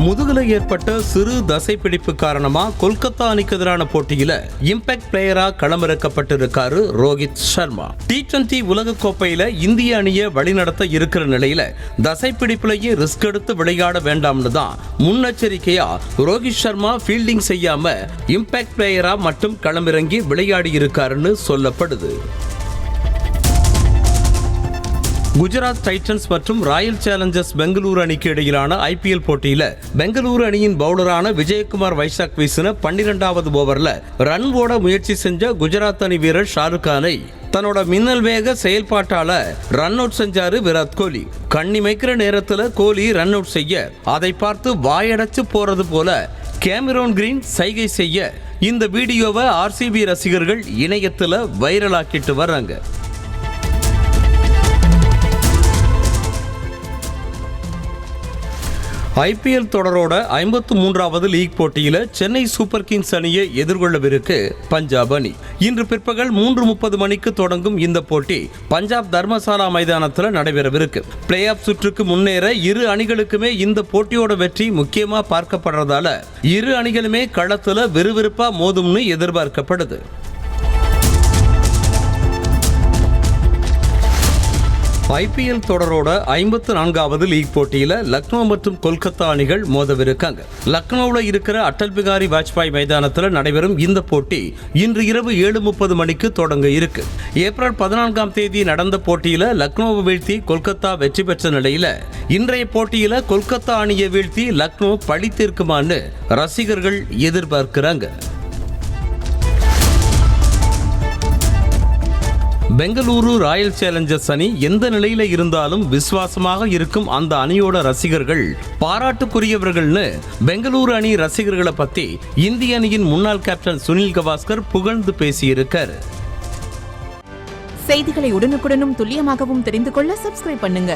முதுகுல ஏற்பட்ட சிறு தசைப்பிடிப்பு காரணமா கொல்கத்தா அணிக்கு எதிரான போட்டியில இம்பாக்ட் பிளேயரா களமிறக்கப்பட்டிருக்காரு ரோஹித் சர்மா. T20 உலக கோப்பையில இந்திய அணியை வழிநடத்த இருக்கிற நிலையில தசைப்பிடிப்புலயே ரிஸ்க் எடுத்து விளையாட வேண்டாம்னு தான் முன்னெச்சரிக்கையா ரோஹித் சர்மா ஃபீல்டிங் செய்யாம இம்பாக்ட் பிளேயரா மட்டும் களமிறங்கி விளையாடி இருக்காருன்னு சொல்லப்படுது. குஜராத் டைட்டன்ஸ் மற்றும் ராயல் சேலஞ்சர்ஸ் பெங்களூரு அணிக்கு இடையிலான IPL போட்டியில பெங்களூரு அணியின் பவுலரான விஜயகுமார் வைசாக் வீசின 12வது ஓவர்ல ரன் ஓட முயற்சி செஞ்ச குஜராத் அணி வீரர் ஷாருக் கானை தன்னோட மின்னல் வேக செயல்பாட்டால ரன் அவுட் செஞ்சாரு விராட் கோலி. கண்ணிமைக்கிற நேரத்துல கோலி ரன் அவுட் செய்ய அதை பார்த்து வாயடைச்சு போறது போல கேமரோன் கிரீன் சைகை செய்ய இந்த வீடியோவை RCB ரசிகர்கள் இணையத்துல வைரலாக்கிட்டு வர்றாங்க. IPL தொடரோட 53வது லீக் போட்டியில சென்னை சூப்பர் கிங்ஸ் அணியை எதிர்கொள்ளவிருக்கு பஞ்சாப் அணி. இன்று பிற்பகல் 3:30 மணிக்கு தொடங்கும் இந்த போட்டி பஞ்சாப் தர்மசாலா மைதானத்தில் நடைபெறவிருக்கு. பிளே ஆஃப் சுற்றுக்கு முன்னேற இரு அணிகளுக்குமே இந்த போட்டியோட வெற்றி முக்கியமா பார்க்கப்படுறதால இரு அணிகளுமே களத்துல விறுவிறுப்பா மோதும்னு எதிர்பார்க்கப்படுது. IPL தொடரோட 54வது லீக் போட்டியில லக்னோ மற்றும் கொல்கத்தா அணிகள் மோதவிருக்காங்க. லக்னோவில் இருக்கிற அடல் பிகாரி வாஜ்பாய் மைதானத்தில் நடைபெறும் இந்த போட்டி இன்று இரவு 7:30 மணிக்கு தொடங்க இருக்கு. ஏப்ரல் 14ஆம் தேதி நடந்த போட்டியில லக்னோவை வீழ்த்தி கொல்கத்தா வெற்றி பெற்ற நிலையில இன்றைய போட்டியில கொல்கத்தா அணியை வீழ்த்தி லக்னோ பழி தீர்க்குமான்னு ரசிகர்கள் எதிர்பார்க்கிறாங்க. பெங்களூரு ராயல் சேலஞ்சர்ஸ் அணி எந்த நிலையில இருந்தாலும் விசுவாசமாக இருக்கும் அந்த அணியோட ரசிகர்கள் பாராட்டுக்குரியவர்கள்னு பெங்களூரு அணி ரசிகர்களை பத்தி இந்திய அணியின் முன்னாள் கேப்டன் சுனில் கவாஸ்கர் புகழ்ந்து பேசியிருக்கார். செய்திகளை உடனுக்குடனும் துல்லியமாகவும் தெரிந்து கொள்ள சப்ஸ்கிரைப் பண்ணுங்க.